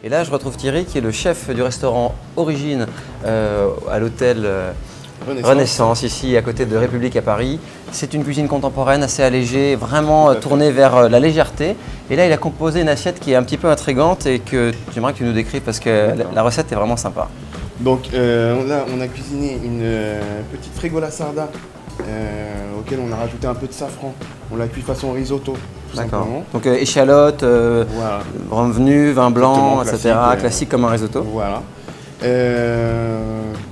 Et là, je retrouve Thierry qui est le chef du restaurant Origine à l'hôtel Renaissance, ici à côté de République à Paris. C'est une cuisine contemporaine assez allégée, vraiment tournée vers la légèreté. Et là, il a composé une assiette qui est un petit peu intrigante et que j'aimerais que tu nous décrives parce que la recette est vraiment sympa. Donc là, on a cuisiné une petite frigola sarda auquel on a rajouté un peu de safran. On l'a cuit façon risotto. D'accord. Donc échalote, voilà. Revenu, vin blanc, classique, etc. Classique comme un risotto. Voilà.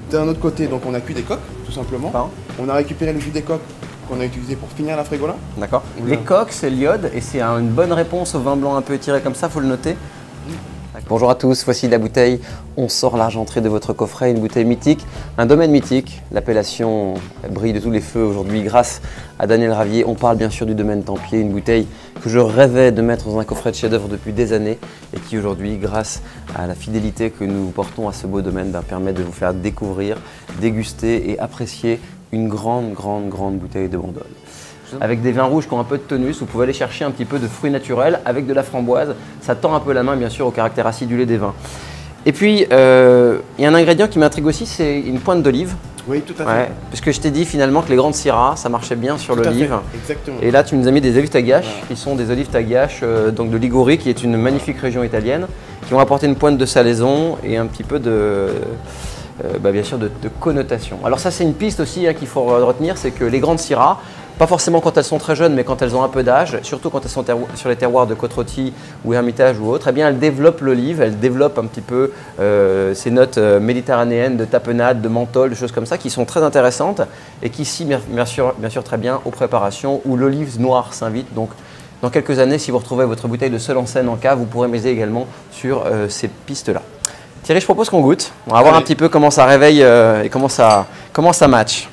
D'un autre côté, donc on a cuit des coques, tout simplement. Pardon. On a récupéré le jus des coques qu'on a utilisé pour finir la frigola. D'accord. Les coques, c'est l'iode et c'est une bonne réponse au vin blanc un peu étiré comme ça, il faut le noter. Bonjour à tous, voici la bouteille. On sort l'argenterie de votre coffret, une bouteille mythique, un domaine mythique. L'appellation brille de tous les feux aujourd'hui grâce à Daniel Ravier. On parle bien sûr du domaine Tempier, une bouteille que je rêvais de mettre dans un coffret de chef-d'œuvre depuis des années et qui aujourd'hui, grâce à la fidélité que nous portons à ce beau domaine, permet de vous faire découvrir, déguster et apprécier une grande bouteille de Bandol. Avec des vins rouges qui ont un peu de tonus, vous pouvez aller chercher un petit peu de fruits naturels avec de la framboise. Ça tend un peu la main bien sûr au caractère acidulé des vins. Et puis, il y a un ingrédient qui m'intrigue aussi, c'est une pointe d'olive. Oui, tout à fait. Puisque je t'ai dit finalement que les grandes Syrahs, ça marchait bien sur l'olive. Exactement. Et là, tu nous as mis des olives tagaches, qui sont des olives tagaches donc de Ligurie, qui est une magnifique région italienne, qui vont apporter une pointe de salaison et un petit peu de... bien sûr de connotation. Alors ça c'est une piste aussi qu'il faut retenir, c'est que les grandes Syrahs, pas forcément quand elles sont très jeunes, mais quand elles ont un peu d'âge, surtout quand elles sont sur les terroirs de Côte-Rôtie ou Hermitage ou autre, eh bien elles développent l'olive, elles développent un petit peu ces notes méditerranéennes de tapenade, de menthol, de choses comme ça qui sont très intéressantes et qui ici bien sûr très bien aux préparations où l'olive noire s'invite. Donc dans quelques années, si vous retrouvez votre bouteille de seul en scène en cave, vous pourrez miser également sur ces pistes-là. Thierry, je propose qu'on goûte. On va voir un petit peu comment ça réveille et comment ça match.